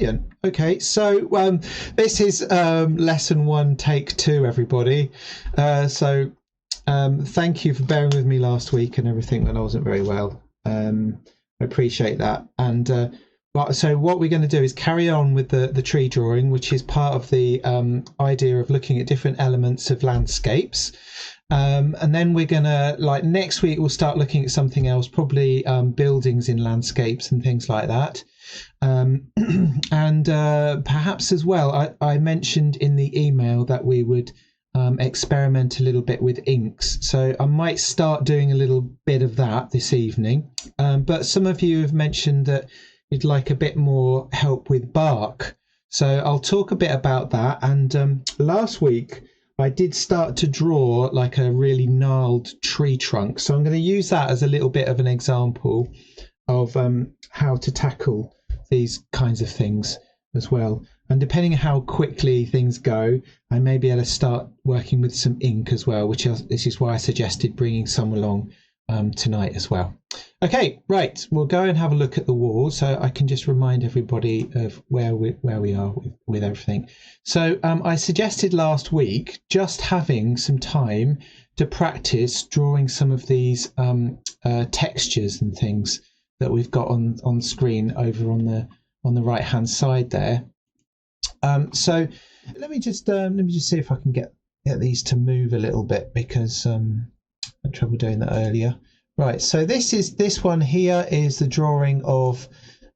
brilliant. Okay, so this is lesson 1, take 2, everybody. Thank you for bearing with me last week and everything when I wasn't very well. I appreciate that. And so what we're going to do is carry on with the tree drawing, which is part of the idea of looking at different elements of landscapes. And then we're going to, like, next week, we'll start looking at something else, probably buildings in landscapes and things like that. And perhaps as well, I mentioned in the email that we would experiment a little bit with inks. So I might start doing a little bit of that this evening. But some of you have mentioned that you'd like a bit more help with bark. So I'll talk a bit about that. And last week, I did start to draw like a really gnarled tree trunk. So I'm going to use that as a little bit of an example of how to tackle these kinds of things as well. And depending on how quickly things go, I may be able to start working with some ink as well, this is why I suggested bringing some along tonight as well. Okay, right, we'll go and have a look at the wall so I can just remind everybody of where we are with everything. So I suggested last week just having some time to practice drawing some of these textures and things that we've got on screen over on the right hand side there. So let me just see if I can get these to move a little bit, because I had trouble doing that earlier. Right, so this one here is the drawing of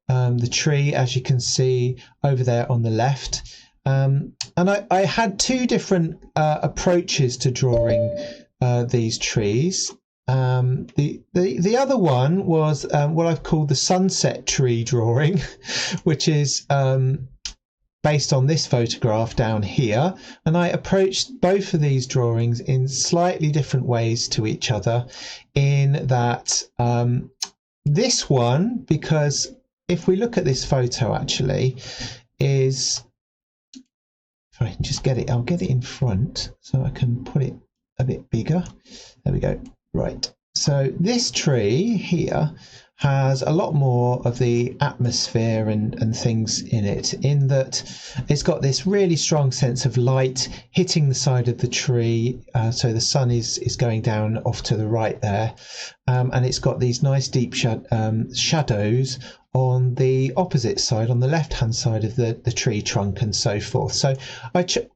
the tree, as you can see over there on the left. And I had 2 different approaches to drawing these trees. The other one was what I've called the sunset tree drawing, which is based on this photograph down here, and I approached both of these drawings in slightly different ways to each other, in that this one, because if we look at this photo actually, is, if I can just get it, I'll get it in front so I can put it a bit bigger. There we go. Right, so this tree here has a lot more of the atmosphere and things in it, in that it's got this really strong sense of light hitting the side of the tree, so the sun is going down off to the right there, and it's got these nice deep shadows on the opposite side, on the left hand side of the tree trunk and so forth. So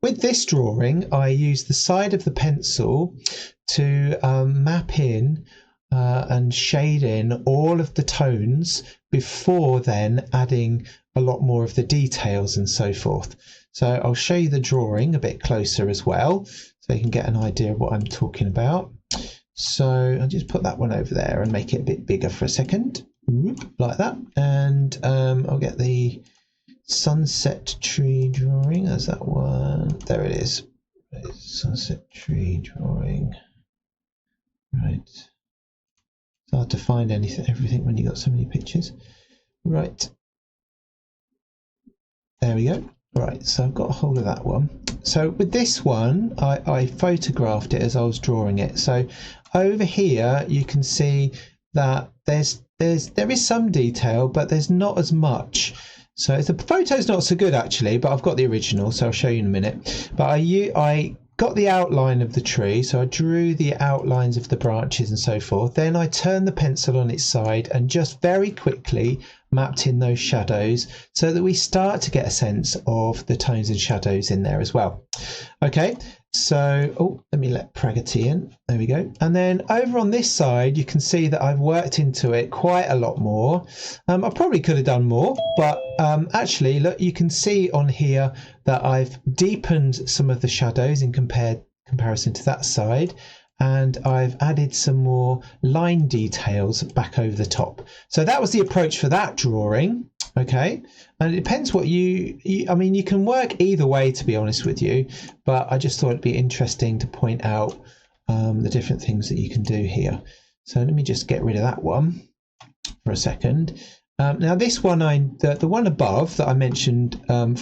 with this drawing I use the side of the pencil to map in and shade in all of the tones before then adding a lot more of the details and so forth. So I'll show you the drawing a bit closer as well, so you can get an idea of what I'm talking about. So I'll just put that one over there and make it a bit bigger for a second, like that. And I'll get the sunset tree drawing. There's that one. There it is. Sunset tree drawing. Right. It's hard to find everything when you've got so many pictures. Right. There we go. Right, so I've got a hold of that one. So with this one, I photographed it as I was drawing it. So over here, you can see that there is some detail, but there's not as much. So the photo's not so good actually, but I've got the original, so I'll show you in a minute. But I got the outline of the tree, so I drew the outlines of the branches and so forth. Then I turned the pencil on its side and just very quickly mapped in those shadows, so that we start to get a sense of the tones and shadows in there as well. Okay, so let me let Pragati in. There we go. And then over on this side, you can see that I've worked into it quite a lot more. I probably could have done more, but actually, look, you can see on here that I've deepened some of the shadows in comparison to that side, and I've added some more line details back over the top. So that was the approach for that drawing. Okay, and it depends what I mean, you can work either way, to be honest with you, but I just thought it'd be interesting to point out the different things that you can do here. So let me just get rid of that one for a second. Now this one, the one above that I mentioned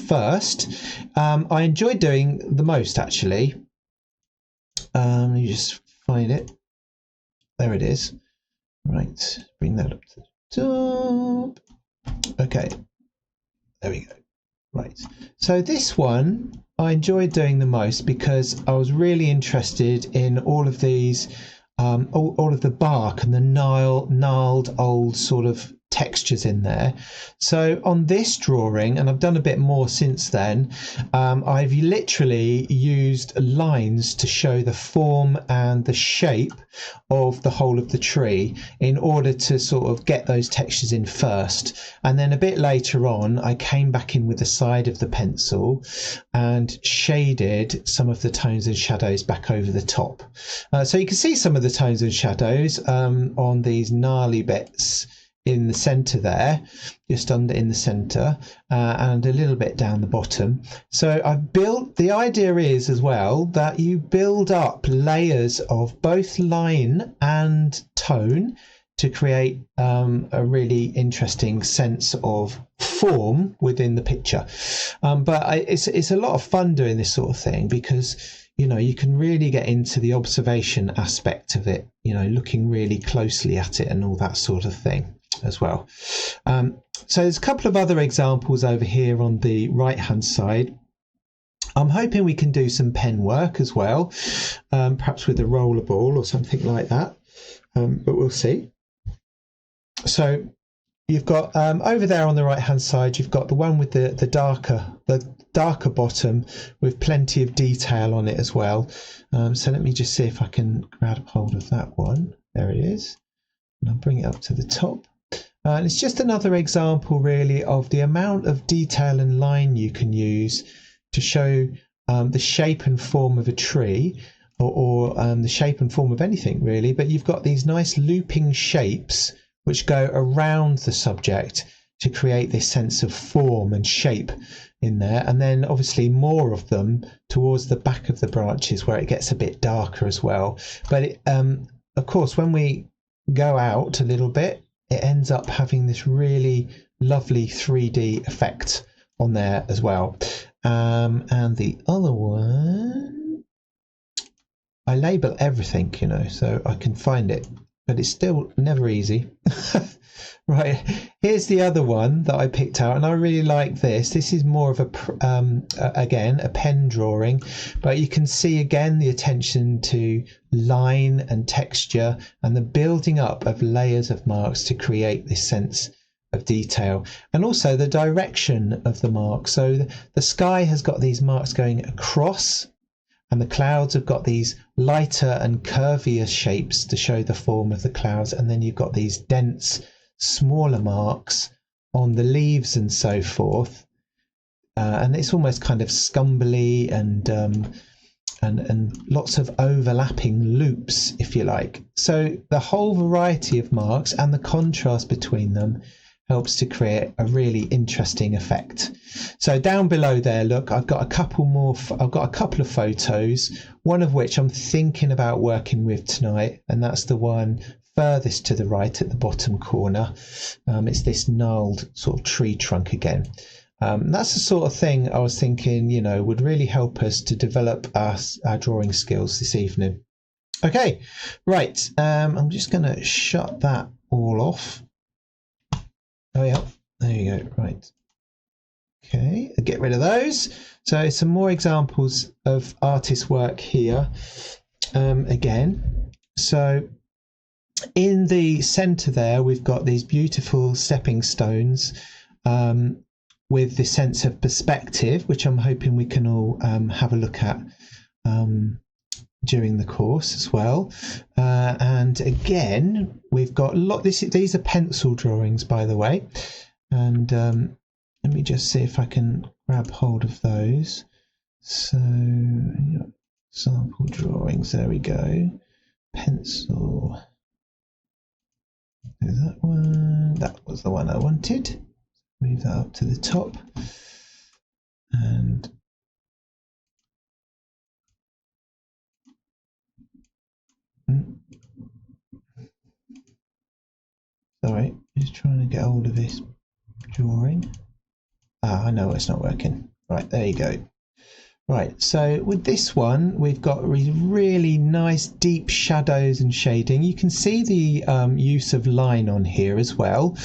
first, I enjoyed doing the most actually. Let me just find it. There it is. Right, bring that up to the top. Okay, there we go. Right, so this one I enjoyed doing the most because I was really interested in all of these, all of the bark and the gnarled old sort of textures in there. So on this drawing, and I've done a bit more since then, I've literally used lines to show the form and the shape of the whole of the tree in order to sort of get those textures in first. And then a bit later on, I came back in with the side of the pencil and shaded some of the tones and shadows back over the top. So you can see some of the tones and shadows on these gnarly bits in the center there, just under in the center, and a little bit down the bottom. So I've built, the idea is as well that you build up layers of both line and tone to create a really interesting sense of form within the picture. But it's a lot of fun doing this sort of thing because, you know, you can really get into the observation aspect of it, you know, looking really closely at it and all that sort of thing as well. So there's a couple of other examples over here on the right hand side. I'm hoping we can do some pen work as well, perhaps with a rollerball or something like that, but we'll see. So you've got over there on the right hand side, you've got the one with the darker bottom with plenty of detail on it as well. So let me just see if I can grab hold of that one. There it is, and I'll bring it up to the top. And it's just another example really of the amount of detail and line you can use to show the shape and form of a tree, or the shape and form of anything really. But you've got these nice looping shapes which go around the subject to create this sense of form and shape in there, and then obviously more of them towards the back of the branches where it gets a bit darker as well. But it, of course, when we go out a little bit, it ends up having this really lovely 3D effect on there as well. And the other one, I label everything, you know, so I can find it, but it's still never easy. Right, here's the other one that I picked out, and I really like this. This is more of again a pen drawing, but you can see again the attention to line and texture and the building up of layers of marks to create this sense of detail, and also the direction of the mark. So the sky has got these marks going across, and the clouds have got these lighter and curvier shapes to show the form of the clouds, and then you've got these dense smaller marks on the leaves and so forth, and it's almost kind of scumbly and lots of overlapping loops, if you like. So the whole variety of marks and the contrast between them helps to create a really interesting effect. So down below there, look, I've got a couple of photos, one of which I'm thinking about working with tonight, and that's the one furthest to the right at the bottom corner. It's this gnarled sort of tree trunk again. That's the sort of thing I was thinking, you know, would really help us to develop our drawing skills this evening. Okay, right, I'm just going to shut that all off. Oh yeah, there you go, right. Okay, get rid of those. So some more examples of artist work here again. So in the center there, we've got these beautiful stepping stones with the sense of perspective, which I'm hoping we can all have a look at during the course as well. And again, we've got a lot. These are pencil drawings, by the way. And let me just see if I can grab hold of those. So, sample drawings, there we go. Pencil. There's that one. That was the one I wanted. Move that up to the top. And sorry, just trying to get hold of this drawing. I know it's not working. Right, there you go. Right, so with this one, we've got really nice deep shadows and shading. You can see the use of line on here as well.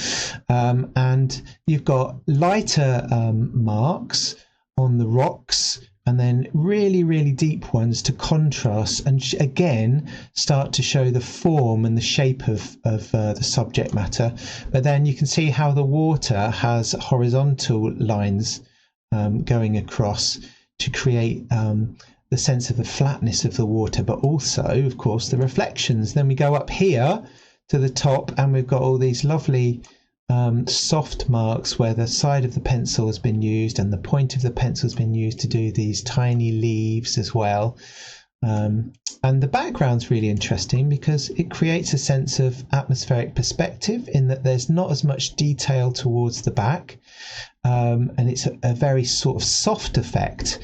And you've got lighter marks on the rocks, and then really deep ones to contrast and again start to show the form and the shape of the subject matter. But then you can see how the water has horizontal lines going across to create the sense of the flatness of the water, but also of course the reflections. Then we go up here to the top and we've got all these lovely soft marks where the side of the pencil has been used and the point of the pencil has been used to do these tiny leaves as well. And the background's really interesting because it creates a sense of atmospheric perspective in that there's not as much detail towards the back, and it's a very sort of soft effect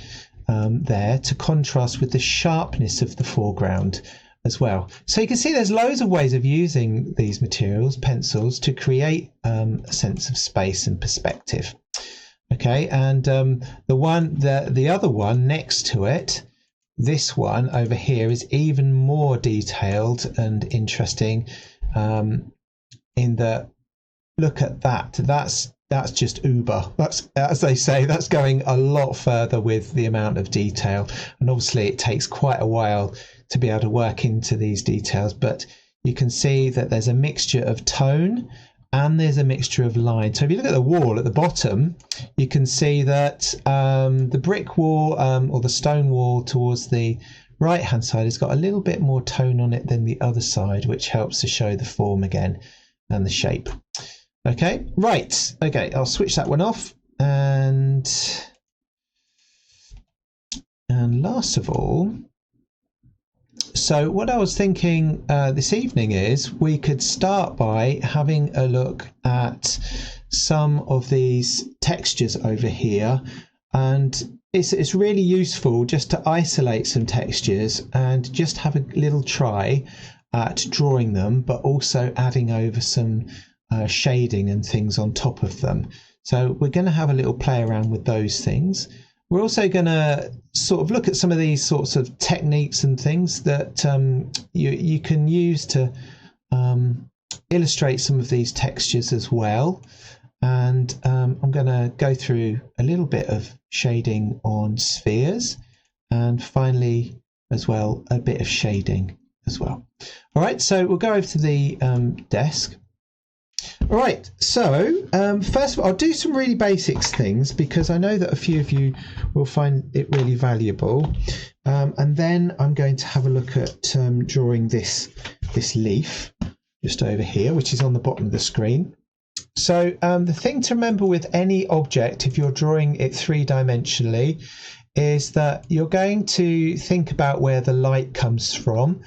there to contrast with the sharpness of the foreground as well. So you can see there's loads of ways of using these materials, pencils, to create a sense of space and perspective. Okay, and the other one next to it, this one over here, is even more detailed and interesting in that, look at that, that's just uber. That's, as they say, that's going a lot further with the amount of detail, and obviously it takes quite a while to be able to work into these details, but you can see that there's a mixture of tone and there's a mixture of line. So if you look at the wall at the bottom, you can see that the brick wall or the stone wall towards the right hand side has got a little bit more tone on it than the other side, which helps to show the form again and the shape. Okay, right, okay, I'll switch that one off, and last of all, so what I was thinking this evening is we could start by having a look at some of these textures over here, and it's really useful just to isolate some textures and just have a little try at drawing them, but also adding over some shading and things on top of them. So we're going to have a little play around with those things. We're also going to sort of look at some of these sorts of techniques and things that you can use to illustrate some of these textures as well. And I'm going to go through a little bit of shading on spheres, and finally as well a bit of shading as well. All right, so we'll go over to the desk. All right, so first of all, I'll do some really basics things because I know that a few of you will find it really valuable, and then I'm going to have a look at drawing this leaf just over here, which is on the bottom of the screen. So the thing to remember with any object, if you're drawing it three-dimensionally, is that you're going to think about where the light comes from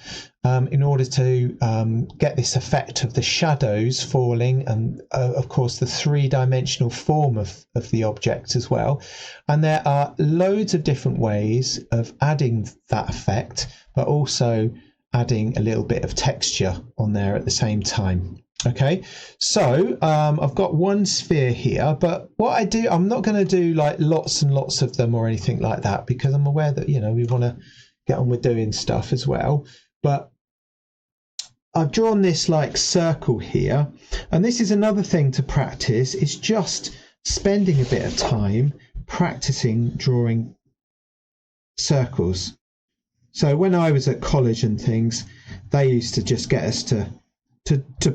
in order to get this effect of the shadows falling, and of course the three-dimensional form of the object as well. And there are loads of different ways of adding that effect, but also adding a little bit of texture on there at the same time. Okay, so I've got one sphere here, but what I do, I'm not going to do like lots and lots of them or anything like that, because I'm aware that, you know, we want to get on with doing stuff as well. But I've drawn this like circle here, and this is another thing to practice, is just spending a bit of time practicing drawing circles. So when I was at college and things, they used to just get us to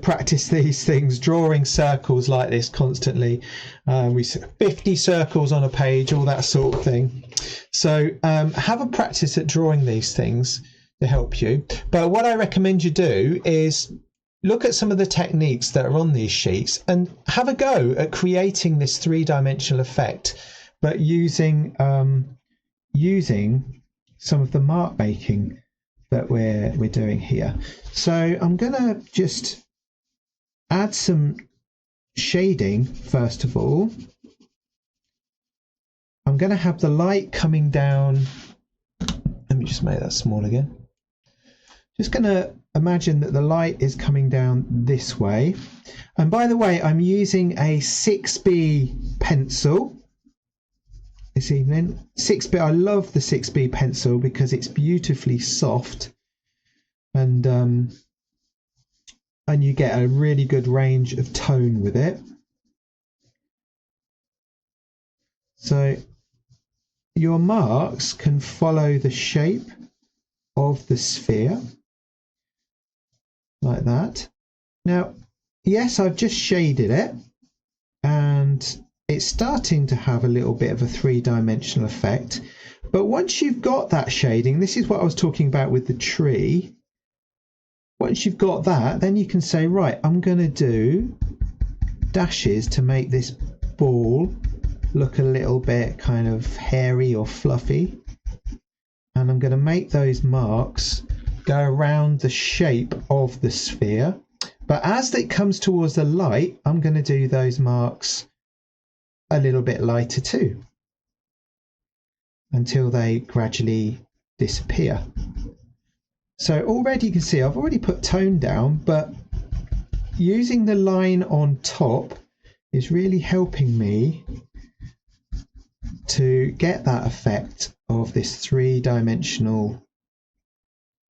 practice these things, drawing circles like this constantly. We said 50 circles on a page, all that sort of thing. So have a practice at drawing these things to help you. But what I recommend you do is look at some of the techniques that are on these sheets and have a go at creating this three-dimensional effect, but using some of the mark making that we're doing here. So I'm gonna just add some shading first of all. I'm gonna have the light coming down. Let me just make that small again. Just gonna imagine that the light is coming down this way. And by the way, I'm using a 6B pencil. this evening. 6B, I love the 6B pencil because it's beautifully soft, and you get a really good range of tone with it. So your marks can follow the shape of the sphere like that. Now, yes, I've just shaded it and it's starting to have a little bit of a three-dimensional effect. But once you've got that shading, this is what I was talking about with the tree. Once you've got that, then you can say, right, I'm going to do dashes to make this ball look a little bit kind of hairy or fluffy. And I'm going to make those marks go around the shape of the sphere. But as it comes towards the light, I'm going to do those marks a little bit lighter too, until they gradually disappear. So already you can see I've already put tone down, but using the line on top is really helping me to get that effect of this three-dimensional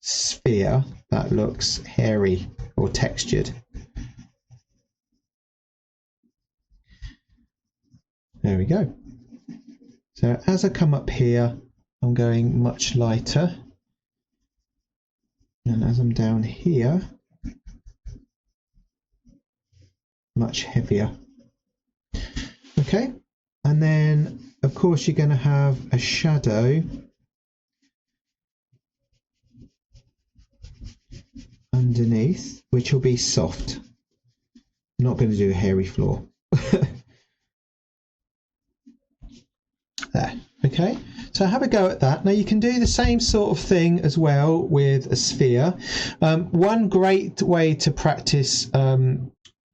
sphere that looks hairy or textured. There we go. So as I come up here, I'm going much lighter. And as I'm down here, much heavier. Okay, and then of course you're going to have a shadow underneath, which will be soft. I'm not going to do a hairy floor. There, okay, so have a go at that. Now you can do the same sort of thing as well with a sphere. One great way to practice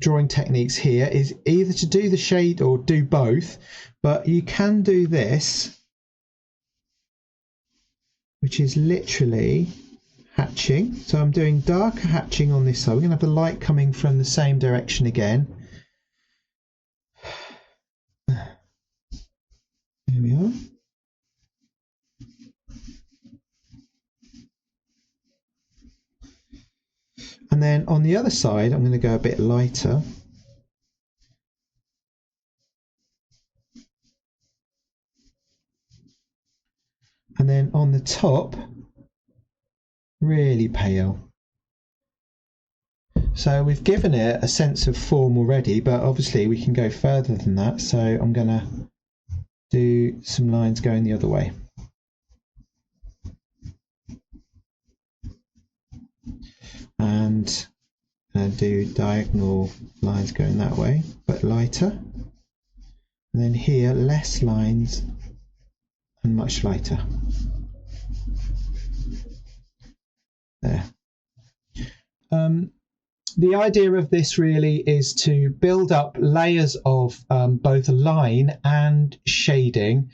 drawing techniques here is either to do the shade or do both, but you can do this, which is literally hatching. So I'm doing darker hatching on this side. We're going to have the light coming from the same direction again. Here we are. And then on the other side, I'm going to go a bit lighter. And then on the top, really pale. So we've given it a sense of form already, but obviously we can go further than that. So I'm going to do some lines going the other way. And do diagonal lines going that way, but lighter. And then here, less lines and much lighter. There. The idea of this really is to build up layers of both line and shading,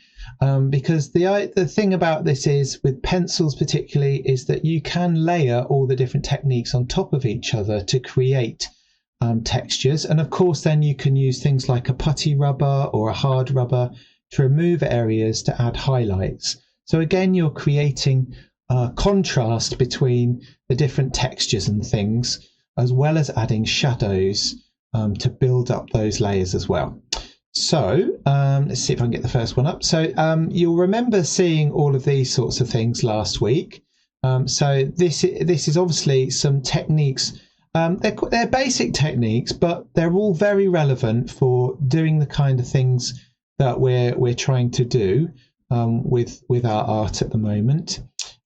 because the thing about this is, with pencils particularly, is that you can layer all the different techniques on top of each other to create textures. And of course then you can use things like a putty rubber or a hard rubber to remove areas to add highlights. So again, you're creating contrast between the different textures and things, as well as adding shadows to build up those layers as well. So let's see if I can get the first one up. So you'll remember seeing all of these sorts of things last week. So this is obviously some techniques. They're basic techniques, but they're all very relevant for doing the kind of things that we're trying to do with our art at the moment.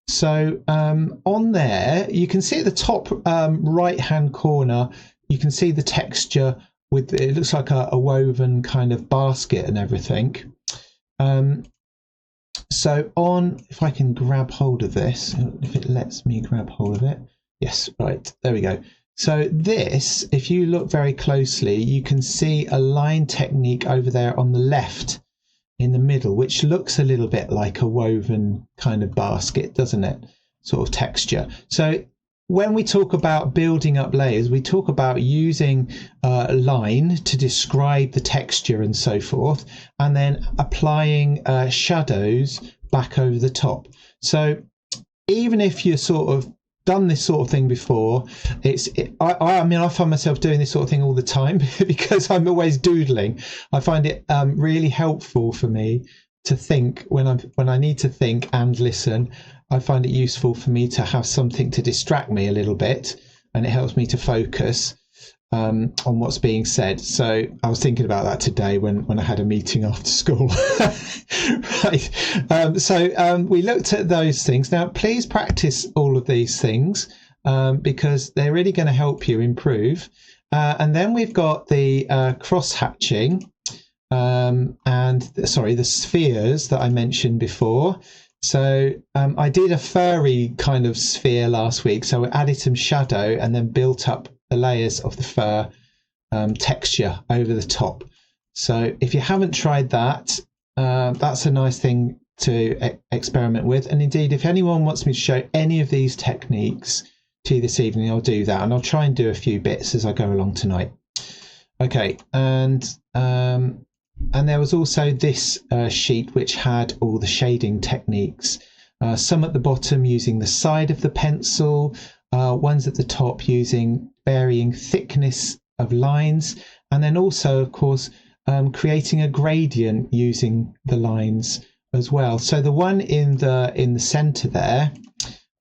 So on there, you can see at the top right hand corner, you can see the texture with, it looks like a woven kind of basket and everything. So on, if I can grab hold of this, if it lets me grab hold of it. Yes, right, there we go. So this, if you look very closely, you can see a line technique over there on the left in the middle, which looks a little bit like a woven kind of basket, doesn't it? Sort of texture. So when we talk about building up layers, we talk about using line to describe the texture and so forth, and then applying shadows back over the top. So even if you're sort of done this sort of thing before, I mean, I find myself doing this sort of thing all the time because I'm always doodling. I find it really helpful for me to think when I need to think and listen. I find it useful for me to have something to distract me a little bit, and it helps me to focus on what's being said. So I was thinking about that today when I had a meeting after school. Right. So we looked at those things. Now, please practice all of these things because they're really going to help you improve. And then we've got the cross hatching the spheres that I mentioned before. So I did a furry kind of sphere last week. So I added some shadow and then built up the layers of the fur texture over the top. So if you haven't tried that, that's a nice thing to experiment with. And indeed, if anyone wants me to show any of these techniques to you this evening, I'll do that. And I'll try and do a few bits as I go along tonight. Okay, and there was also this sheet which had all the shading techniques. Some at the bottom using the side of the pencil, ones at the top using varying thickness of lines, and then also, of course, creating a gradient using the lines as well. So the one in the center there,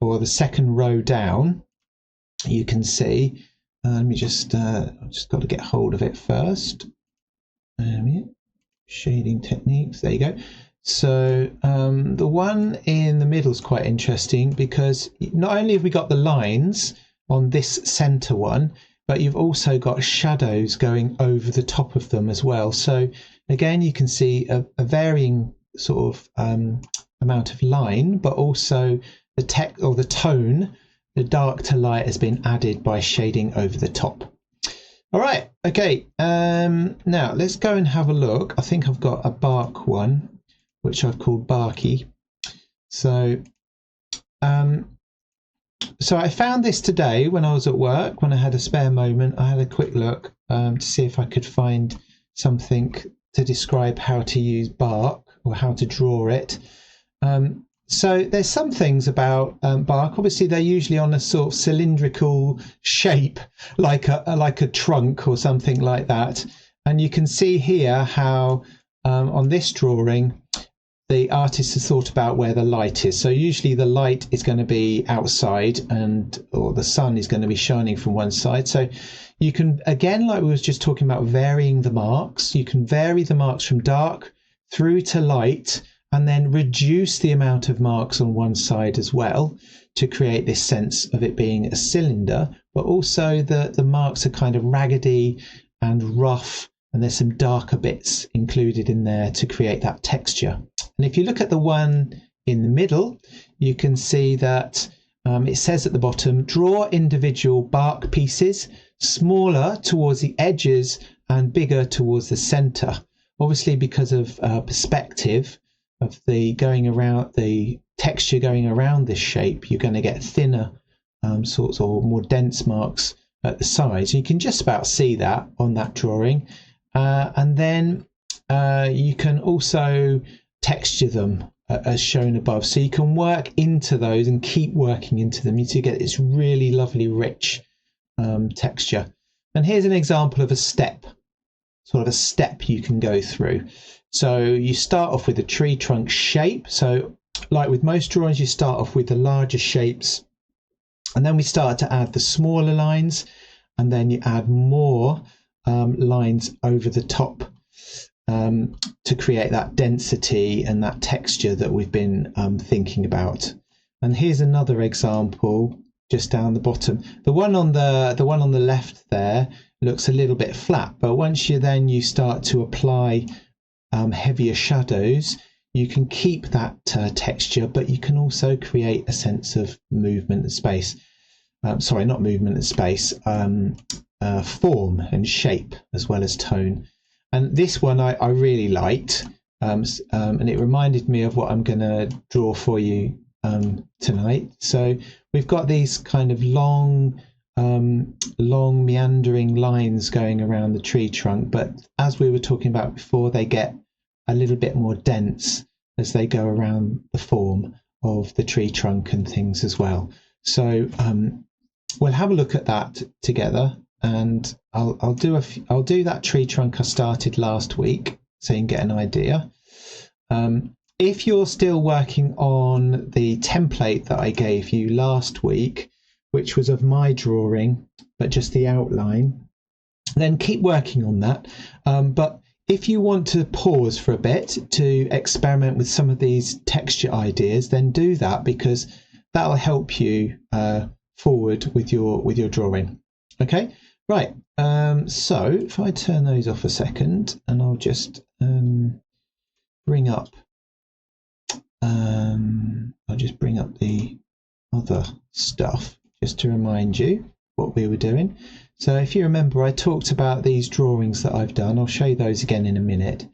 or the second row down, you can see. Let me just I've just got to get hold of it first. Shading techniques. There you go. So the one in the middle is quite interesting because not only have we got the lines on this center one, but you've also got shadows going over the top of them as well. So again, you can see a varying sort of amount of line, but also the tone, the dark to light has been added by shading over the top. All right, okay, now let's go and have a look. I think I've got a bark one, which I've called Barky. So I found this today when I was at work, when I had a spare moment. I had a quick look to see if I could find something to describe how to use bark or how to draw it. So there's some things about bark. Obviously, they're usually on a sort of cylindrical shape, like a trunk or something like that. And you can see here how on this drawing, the artist has thought about where the light is. So usually the light is going to be outside or the sun is going to be shining from one side. So you can, again, like we was just talking about, varying the marks. You can vary the marks from dark through to light, and then reduce the amount of marks on one side as well to create this sense of it being a cylinder, but also the marks are kind of raggedy and rough, and there's some darker bits included in there to create that texture. And if you look at the one in the middle, you can see that it says at the bottom, draw individual bark pieces, smaller towards the edges and bigger towards the center. Obviously, because of perspective, of the texture going around this shape, you're going to get thinner sorts or more dense marks at the sides. You can just about see that on that drawing. And then you can also texture them as shown above. So you can work into those and keep working into them to get this really lovely, rich texture. And here's an example of a step you can go through. So you start off with a tree trunk shape. So like with most drawings, you start off with the larger shapes, and then we start to add the smaller lines, and then you add more lines over the top to create that density and that texture that we've been thinking about. And here's another example just down the bottom. The one on the left there looks a little bit flat, but once you start to apply heavier shadows, you can keep that texture, but you can also create a sense of movement and space. Sorry, not movement and space, form and shape as well as tone. And this one I really liked, and it reminded me of what I'm going to draw for you tonight. So we've got these kind of long meandering lines going around the tree trunk, but as we were talking about before, they get a little bit more dense as they go around the form of the tree trunk and things as well. So we'll have a look at that together, and I'll do that tree trunk I started last week so you can get an idea. If you're still working on the template that I gave you last week, which was of my drawing but just the outline, then keep working on that. But if you want to pause for a bit to experiment with some of these texture ideas, then do that, because that'll help you forward with your drawing. Okay, right. So if I turn those off a second, and I'll just bring up the other stuff just to remind you what we were doing. So if you remember, I talked about these drawings that I've done. I'll show you those again in a minute.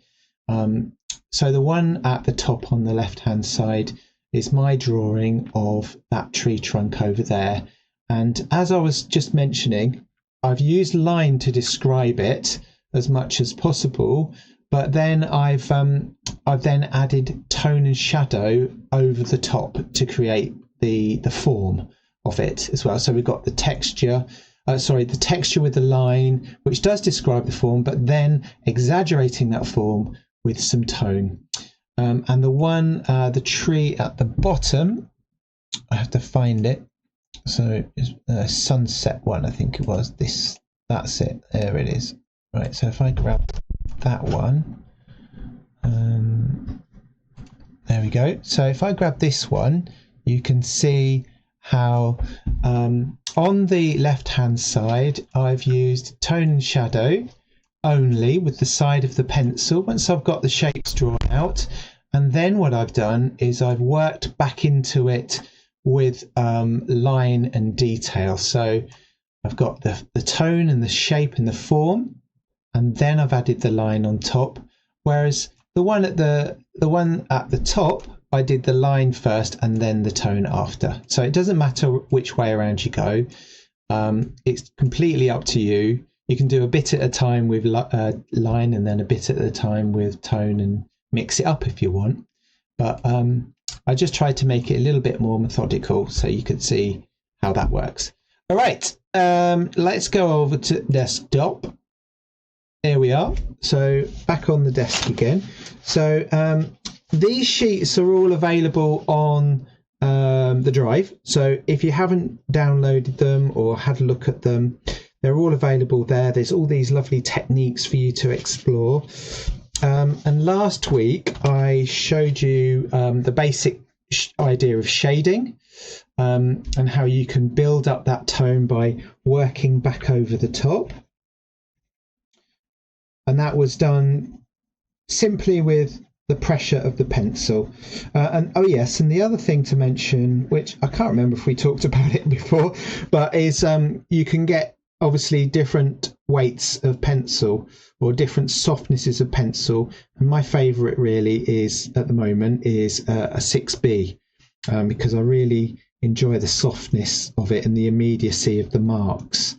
So the one at the top on the left hand side is my drawing of that tree trunk over there, and as I was just mentioning, I've used line to describe it as much as possible, but then I've then added tone and shadow over the top to create the form of it as well. So we've got the texture with the line, which does describe the form, but then exaggerating that form with some tone. And the tree at the bottom, I have to find it. So it's a sunset one, I think it was. That's it. There it is. Right. So if I grab that one, there we go. So if I grab this one, you can see how on the left hand side I've used tone and shadow only with the side of the pencil once I've got the shapes drawn out, and then what I've done is I've worked back into it with line and detail. So I've got the tone and the shape and the form, and then I've added the line on top, whereas the one at the top, I did the line first and then the tone after. So it doesn't matter which way around you go. It's completely up to you. You can do a bit at a time with line and then a bit at a time with tone and mix it up if you want. But I just tried to make it a little bit more methodical so you could see how that works. All right, let's go over to desktop. There we are. So back on the desk again. So these sheets are all available on the drive. So if you haven't downloaded them or had a look at them, they're all available there. There's all these lovely techniques for you to explore. And last week I showed you the basic idea of shading and how you can build up that tone by working back over the top. And that was done simply with the pressure of the pencil. And oh yes, and the other thing to mention, which I can't remember if we talked about it before, but is you can get obviously different weights of pencil or different softnesses of pencil. And my favourite really is at the moment is a 6B because I really enjoy the softness of it and the immediacy of the marks.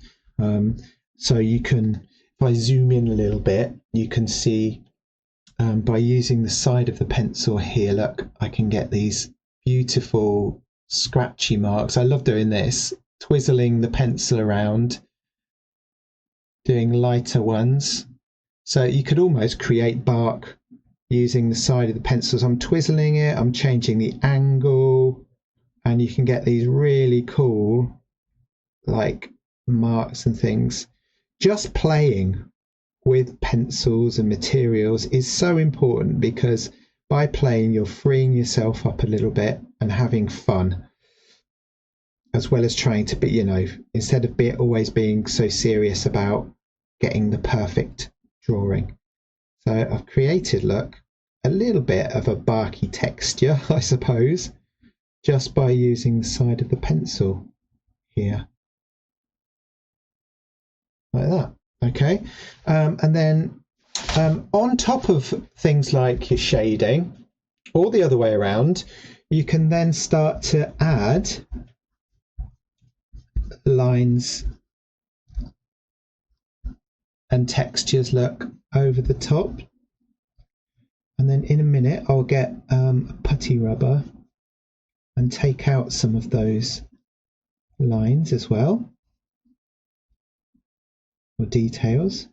So you can, if I zoom in a little bit, you can see by using the side of the pencil here, look, I can get these beautiful scratchy marks. I love doing this, twizzling the pencil around, doing lighter ones. So you could almost create bark using the side of the pencils. I'm twizzling it, I'm changing the angle, and you can get these really cool like marks and things. Just playing with pencils and materials is so important, because by playing you're freeing yourself up a little bit and having fun, as well as trying to be, you know, instead of always being so serious about getting the perfect drawing. So I've created, look, a little bit of a barky texture, I suppose, just by using the side of the pencil here, like that. Okay, and then on top of things like your shading, or the other way around, you can then start to add lines and textures look over the top. And then in a minute I'll get a putty rubber and take out some of those lines as well, or details.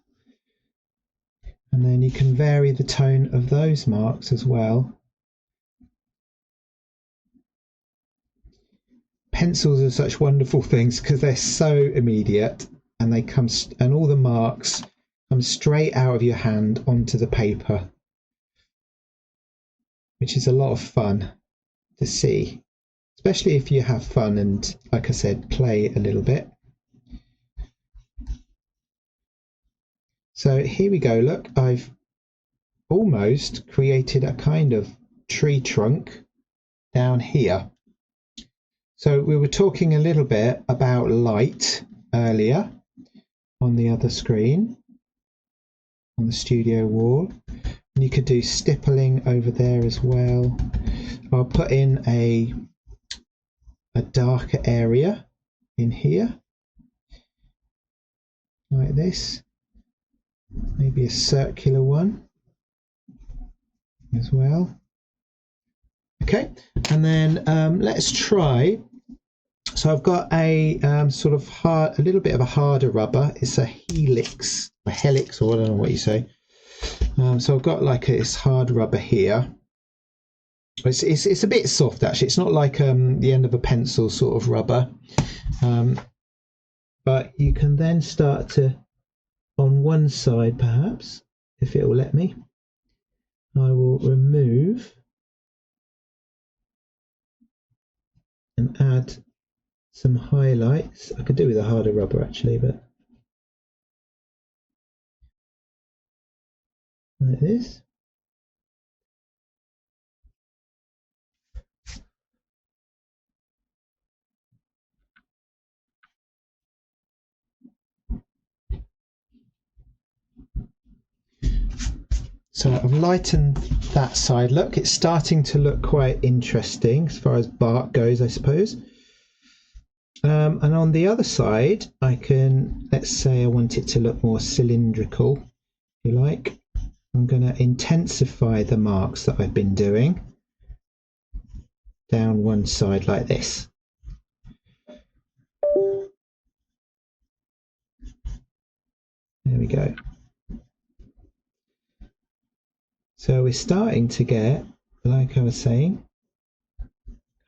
And then you can vary the tone of those marks as well. Pencils are such wonderful things because they're so immediate, and they come, and all the marks come straight out of your hand onto the paper, which is a lot of fun to see, especially if you have fun and, like I said, play a little bit. So here we go. Look, I've almost created a kind of tree trunk down here. So we were talking a little bit about light earlier on the other screen, on the studio wall. And you could do stippling over there as well. I'll put in a darker area in here, like this. Maybe a circular one as well. Okay, and then let's try. So I've got a sort of hard, a little bit of a harder rubber. It's a helix, or I don't know what you say. So I've got like this hard rubber here. It's a bit soft actually. It's not like the end of a pencil sort of rubber, but you can then start to, on one side perhaps, if it will let me, I will remove and add some highlights. I could do with a harder rubber actually, but like this. So I've lightened that side. Look, it's starting to look quite interesting as far as bark goes, I suppose. And on the other side, I can, let's say I want it to look more cylindrical, if you like. I'm going to intensify the marks that I've been doing down one side like this. There we go. So we're starting to get, like I was saying,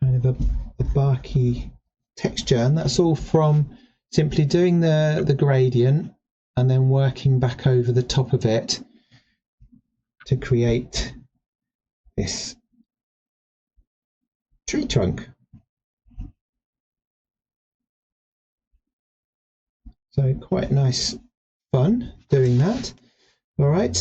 kind of a barky texture, and that's all from simply doing the gradient and then working back over the top of it to create this tree trunk. So quite nice fun doing that. All right.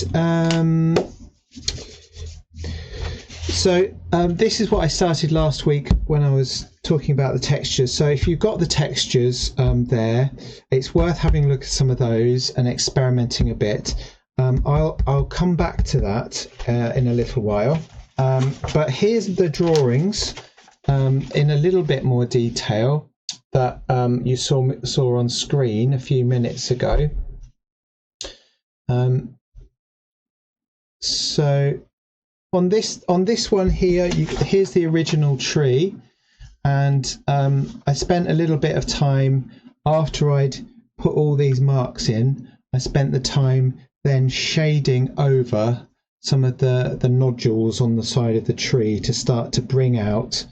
So this is what I started last week when I was talking about the textures. So if you've got the textures there, it's worth having a look at some of those and experimenting a bit. I'll come back to that in a little while. But here's the drawings in a little bit more detail that you saw on screen a few minutes ago. So on this one here, here's the original tree, and I spent a little bit of time after I'd put all these marks in. I spent the time then shading over some of the nodules on the side of the tree to start to bring out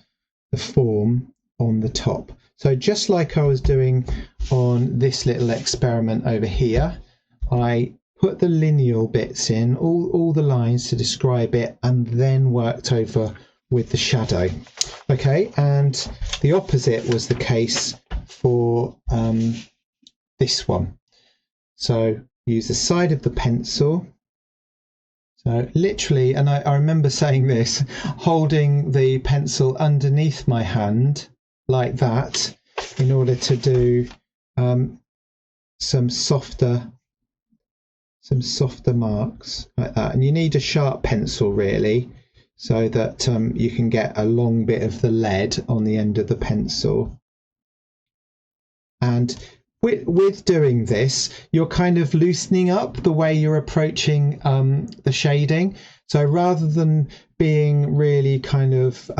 the form on the top. So just like I was doing on this little experiment over here, I put the lineal bits in, all the lines to describe it, and then worked over with the shadow. Okay, and the opposite was the case for this one. So use the side of the pencil. So literally, and I remember saying this, holding the pencil underneath my hand like that in order to do some softer marks like that. And you need a sharp pencil really, so that you can get a long bit of the lead on the end of the pencil. And with doing this, you're kind of loosening up the way you're approaching the shading. So rather than being really kind of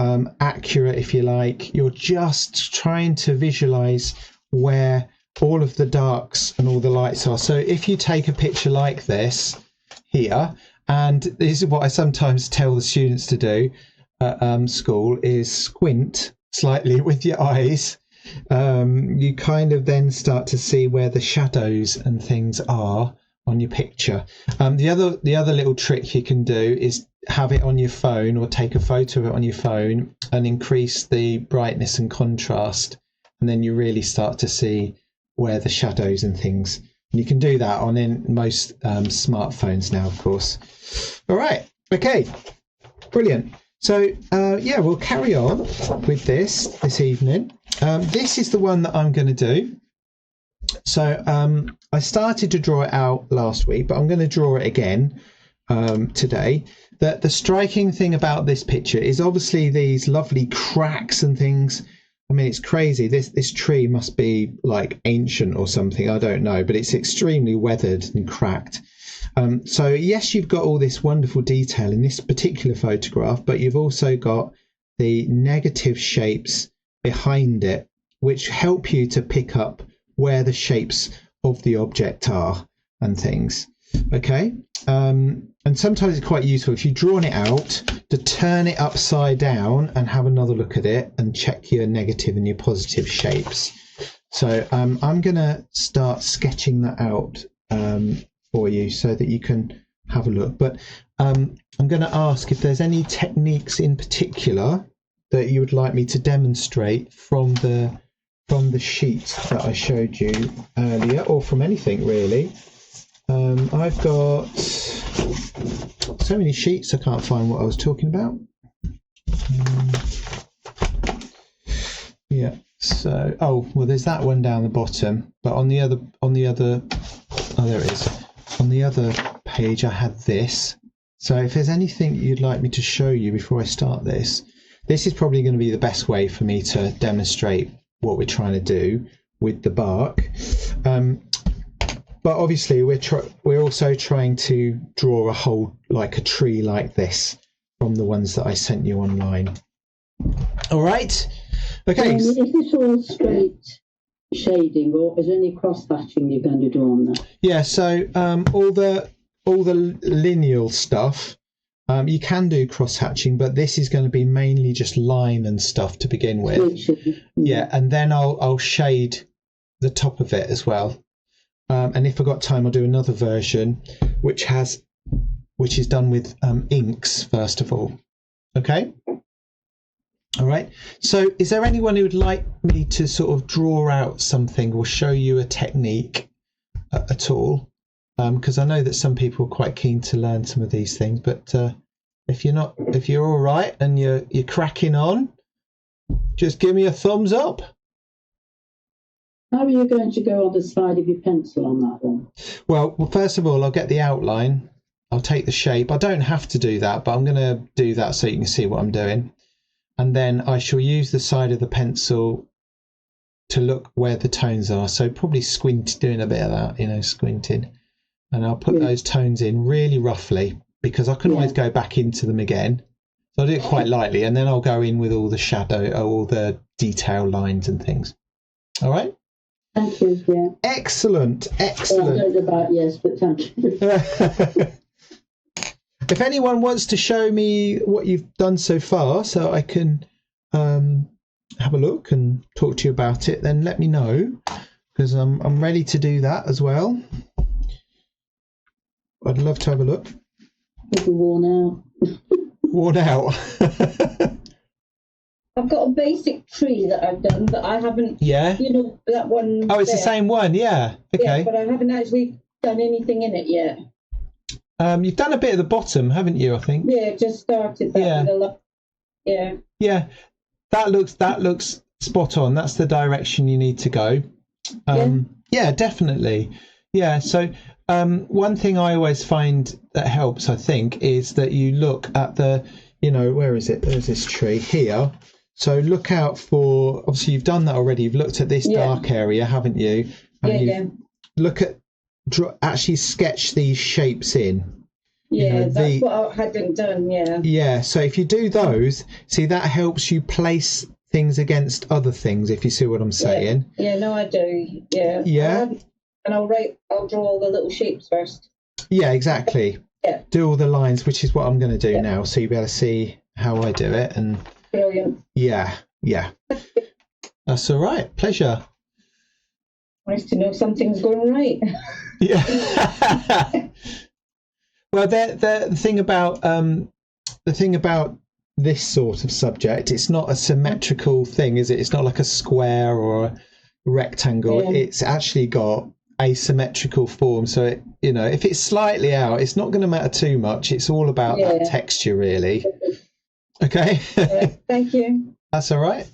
accurate, if you like, you're just trying to visualize where all of the darks and all the lights are. So if you take a picture like this here, and this is what I sometimes tell the students to do at school, is squint slightly with your eyes. You kind of then start to see where the shadows and things are on your picture. The other little trick you can do is have it on your phone, or take a photo of it on your phone and increase the brightness and contrast, and then you really start to see where the shadows and things. And you can do that on most smartphones now, of course. All right, okay, brilliant. So yeah, we'll carry on with this evening. This is the one that I'm going to do. So I started to draw it out last week, but I'm going to draw it again today. The striking thing about this picture is obviously these lovely cracks and things. I mean, it's crazy. This tree must be like ancient or something. I don't know, but it's extremely weathered and cracked. So yes, you've got all this wonderful detail in this particular photograph, but you've also got the negative shapes behind it, which help you to pick up where the shapes of the object are and things. Okay. And sometimes it's quite useful if you've drawn it out to turn it upside down and have another look at it and check your negative and your positive shapes. So I'm going to start sketching that out for you so that you can have a look. But I'm going to ask if there's any techniques in particular that you would like me to demonstrate from the sheet that I showed you earlier, or from anything really. I've got so many sheets I can't find what I was talking about. Yeah, so well, there's that one down the bottom, but on the other oh, there it is. On the other page I had this. So if there's anything you'd like me to show you before I start this is probably going to be the best way for me to demonstrate what we're trying to do with the bark. But obviously we're also trying to draw a whole, like a tree like this, from the ones that I sent you online. All right. Okay. Is this all straight shading, or is there any cross hatching you're going to do on that? Yeah. So all the lineal stuff, you can do cross hatching, but this is going to be mainly just line and stuff to begin with. Yeah, and then I'll shade the top of it as well. And if I've got time, I'll do another version which is done with inks first of all. Okay. All right. So is there anyone who would like me to sort of draw out something or show you a technique at all? Because I know that some people are quite keen to learn some of these things, but if you're all right and you're cracking on, just give me a thumbs up. How are you going to go on the side of your pencil on that one? Well, first of all, I'll get the outline. I'll take the shape. I don't have to do that, but I'm going to do that so you can see what I'm doing. And then I shall use the side of the pencil to look where the tones are. So probably doing a bit of that, squinting. And I'll put those tones in really roughly, because I can always go back into them again. So I'll do it quite lightly, and then I'll go in with all the shadow, all the detail lines and things. All right? Thank you, yeah. Excellent. Well, I don't know about yes, but thank you. If anyone wants to show me what you've done so far so I can have a look and talk to you about it, then let me know, because I'm ready to do that as well. I'd love to have a look. It's worn out. Worn out. I've got a basic tree that I've done, but I haven't. Yeah. That one. Oh, it's there. The same one. Yeah. Okay. Yeah, but I haven't actually done anything in it yet. You've done a bit at the bottom, haven't you? I think. Yeah, just started that. Yeah. With a lot. Yeah. Yeah, that looks spot on. That's the direction you need to go. Yeah, definitely. Yeah. So one thing I always find that helps, I think, is that you look at the, where is it? There's this tree here. So look out for, obviously you've done that already. You've looked at this dark area, haven't you? And look at, actually sketch these shapes in. Yeah, that's what I hadn't done, Yeah, so if you do those, see, that helps you place things against other things, if you see what I'm saying. Yeah, no, I do. Yeah. Yeah. And I'll draw all the little shapes first. Yeah, exactly. Yeah. Do all the lines, which is what I'm going to do now, so you'll be able to see how I do it. And brilliant. Yeah. That's all right. Pleasure. Nice to know something's going right. Yeah. Well, the thing about this sort of subject, it's not a symmetrical thing, is it? It's not like a square or a rectangle. It's actually got asymmetrical form, so it, if it's slightly out, it's not going to matter too much. It's all about that texture, really. Okay. Thank you. That's all right.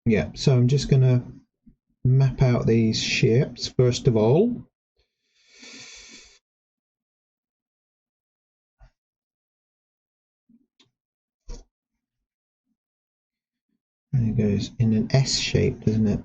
Yeah, so I'm just going to map out these shapes first of all. And it goes in an S shape, doesn't it?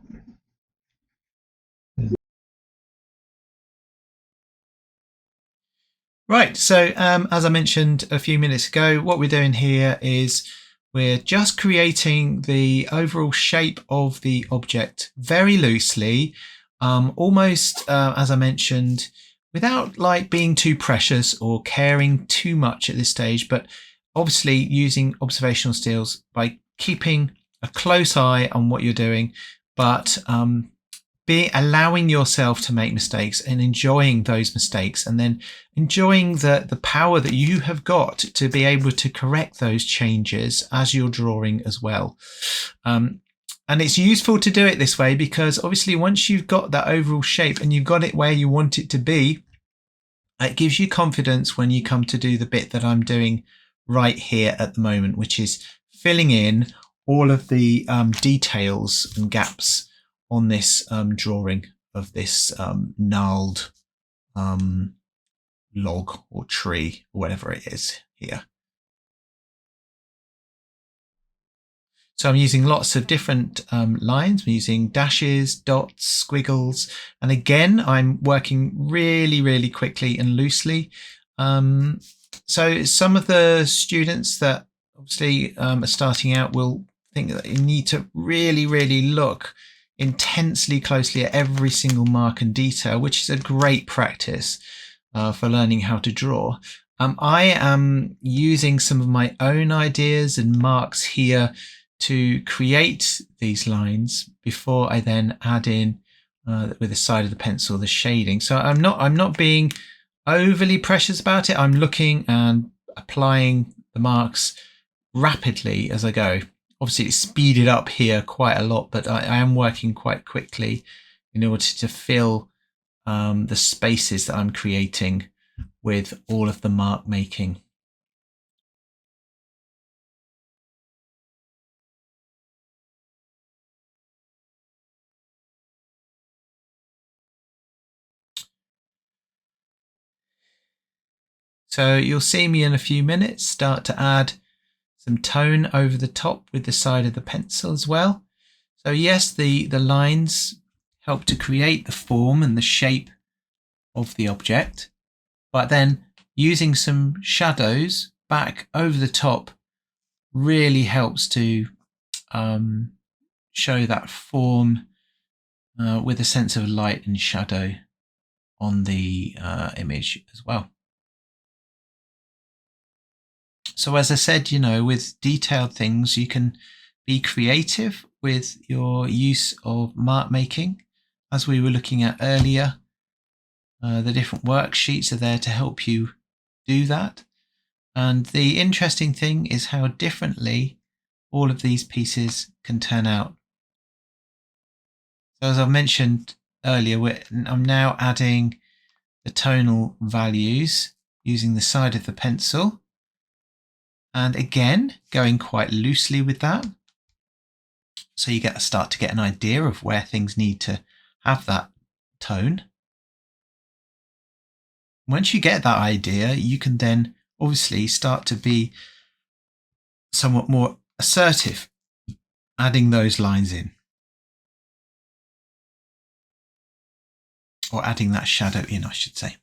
Right, so as I mentioned a few minutes ago, what we're doing here is we're just creating the overall shape of the object very loosely, almost as I mentioned, without like being too precious or caring too much at this stage, but obviously using observational skills by keeping a close eye on what you're doing, but allowing yourself to make mistakes and enjoying those mistakes, and then enjoying the power that you have got to be able to correct those changes as you're drawing as well. And it's useful to do it this way because obviously once you've got that overall shape and you've got it where you want it to be, it gives you confidence when you come to do the bit that I'm doing right here at the moment, which is filling in all of the details and gaps on this drawing of this gnarled log or tree or whatever it is here. So I'm using lots of different lines. I'm using dashes, dots, squiggles, and again I'm working really quickly and loosely. So some of the students that obviously are starting out will think that you need to really look intensely closely at every single mark and detail, which is a great practice for learning how to draw. I am using some of my own ideas and marks here to create these lines before I then add in with the side of the pencil the shading. So I'm not being overly precious about it. I'm looking and applying the marks rapidly as I go. Obviously it's speeded up here quite a lot, but I am working quite quickly in order to fill the spaces that I'm creating with all of the mark making. So you'll see me in a few minutes start to add some tone over the top with the side of the pencil as well. So yes, the lines help to create the form and the shape of the object, but then using some shadows back over the top really helps to show that form with a sense of light and shadow on the image as well. So as I said, with detailed things, you can be creative with your use of mark making. As we were looking at earlier, the different worksheets are there to help you do that. And the interesting thing is how differently all of these pieces can turn out. So as I've mentioned earlier, I'm now adding the tonal values using the side of the pencil. And again, going quite loosely with that. So you start to get an idea of where things need to have that tone. Once you get that idea, you can then obviously start to be somewhat more assertive, adding those lines in. Or adding that shadow in, I should say.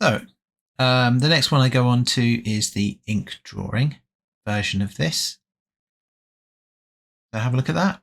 So the next one I go on to is the ink drawing version of this. So have a look at that.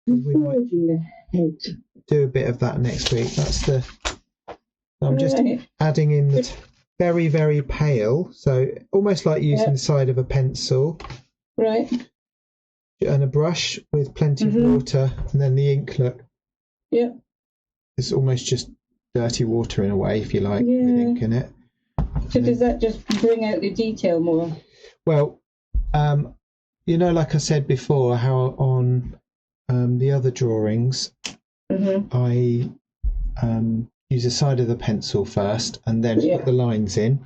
We might forging ahead. do a bit of that next week. I'm just Right. adding in the very, very pale, so almost like using Yeah. the side of a pencil, Right. and a brush with plenty of water, and then the ink. Look, Yeah. it's almost just dirty water in a way, if you like, with Yeah. ink in it. So does that just bring out the detail more? Well, like I said before, how on the other drawings, I use the side of the pencil first and then put the lines in.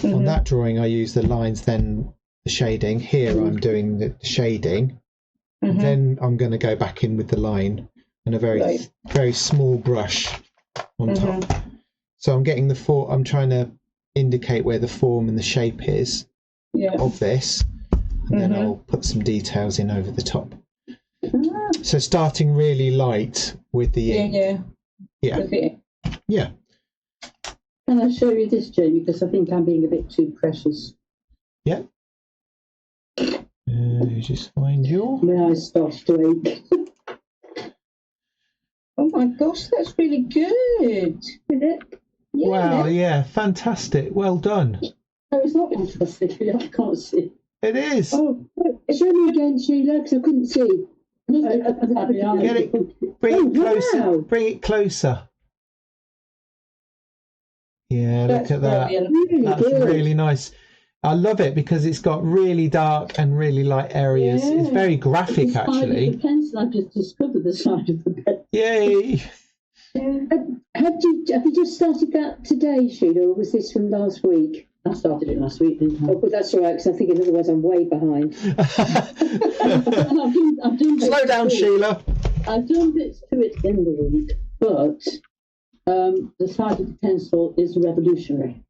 On that drawing, I use the lines, then the shading. Here, I'm doing the shading. Then I'm going to go back in with the line and a very, very small brush on top. So I'm getting I'm trying to indicate where the form and the shape is of this, and then I'll put some details in over the top. So starting really light with the ink. Yeah. Can I show you this, Jamie? Because I think I'm being a bit too precious. Yeah. Just find your. My eyes start to ache. Oh my gosh, that's really good. Is it? Yeah. Wow, yeah, fantastic. Well done. No, it's not fantastic. I can't see. It is. Oh, show me again, Sheila, because I couldn't see. Get it. Bring it closer. Wow. Bring it closer. Yeah, That's look at that. brilliant. Really That's good. really nice. I love it because it's got really dark and really light areas. Yeah. It's very graphic, The side of actually. the pencil, I've just discovered the side of the pencil. Yay! Have you just started that today, Sheila, or was this from last week? I started it last week, didn't I? Oh, but that's all right, because I'm thinking otherwise I'm way behind. I've done Slow down, Sheila. I've done bits to it in the week, but the side of the pencil is revolutionary.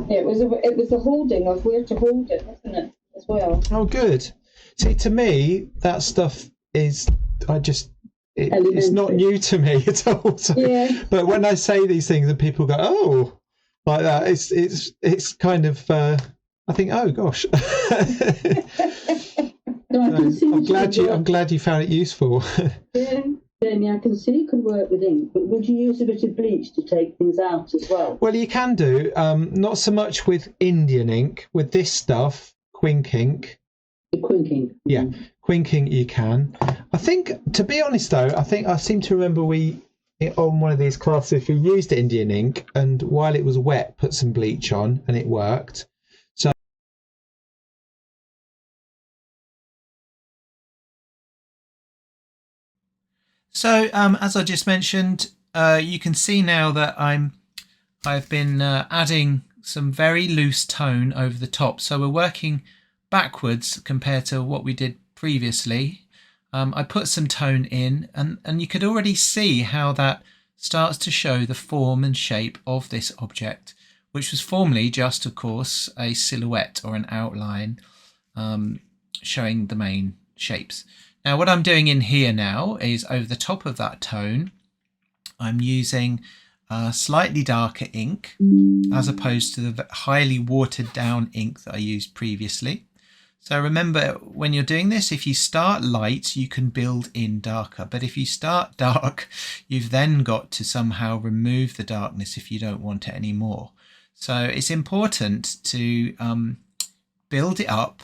Yeah, it was a holding of where to hold it, wasn't it, as well? Oh, good. See, to me, that stuff is, it's not new to me at all. So, but when I say these things and people go, oh, like that, it's kind of, I think, oh gosh. I'm glad you found it useful. Yeah, Jamie, I can see you could work with ink, but would you use a bit of bleach to take things out as well? Well, you can do, not so much with Indian ink. With this stuff, Quink ink. Quink ink. Yeah, Quink ink you can. I think, to be honest though, I seem to remember on one of these classes we used Indian ink, and while it was wet, put some bleach on, and it worked. So, as I just mentioned, you can see now that I've been adding some very loose tone over the top. So we're working backwards compared to what we did previously. I put some tone in, and you could already see how that starts to show the form and shape of this object, which was formerly just, of course, a silhouette or an outline showing the main shapes. Now what I'm doing in here now is over the top of that tone, I'm using slightly darker ink as opposed to the highly watered down ink that I used previously. So remember, when you're doing this, if you start light, you can build in darker. But if you start dark, you've then got to somehow remove the darkness if you don't want it anymore. So it's important to build it up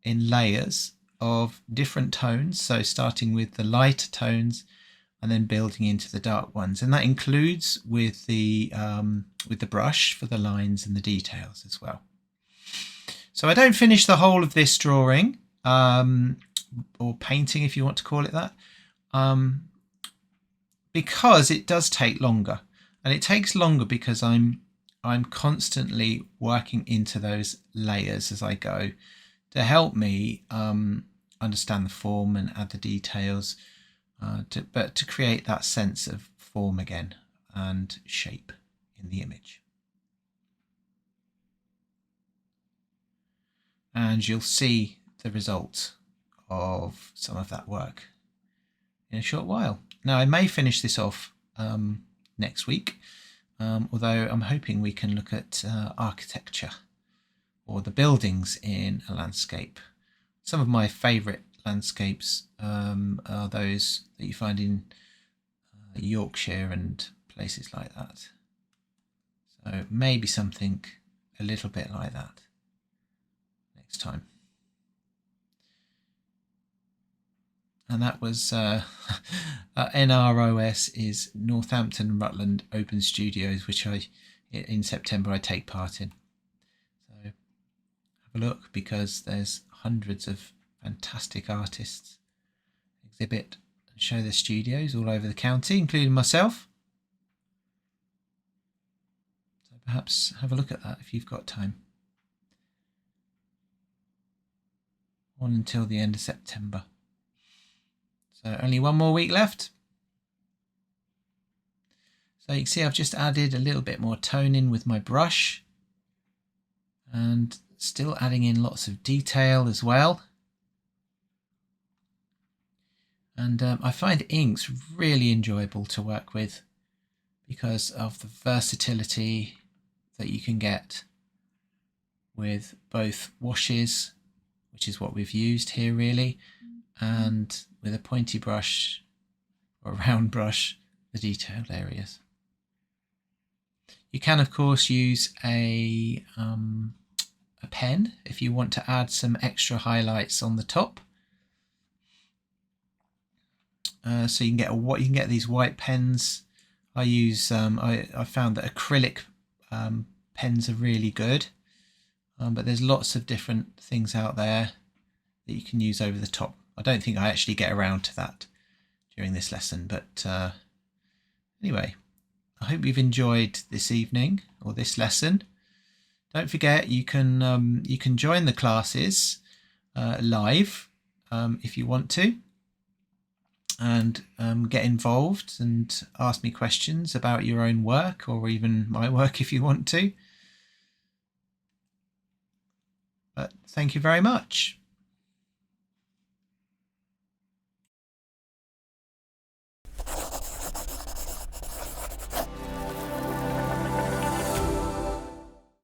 in layers of different tones, so starting with the lighter tones and then building into the dark ones, and that includes with the brush for the lines and the details as well. So I don't finish the whole of this drawing or painting, if you want to call it that, because it does take longer, and it takes longer because I'm constantly working into those layers as I go to help me understand the form and add the details, but to create that sense of form again and shape in the image. And you'll see the result of some of that work in a short while. Now I may finish this off next week, although I'm hoping we can look at architecture or the buildings in a landscape. Some of my favourite landscapes are those that you find in Yorkshire and places like that. So maybe something a little bit like that next time. And that was NROS is Northampton and Rutland Open Studios, which in September I take part in. So have a look, because there's hundreds of fantastic artists exhibit and show their studios all over the county, including myself. So perhaps have a look at that if you've got time. On until the end of September. So only one more week left. So you can see I've just added a little bit more tone in with my brush, and still adding in lots of detail as well. And I find inks really enjoyable to work with because of the versatility that you can get with both washes, which is what we've used here really, and with a pointy brush or a round brush, the detailed areas. You can of course use a pen if you want to add some extra highlights on the top. So you can get these white pens. I use I found that acrylic pens are really good, but there's lots of different things out there that you can use over the top. I don't think I actually get around to that during this lesson, but anyway, I hope you've enjoyed this evening or this lesson. Don't forget you can join the classes live if you want to, and get involved and ask me questions about your own work, or even my work if you want to. But thank you very much.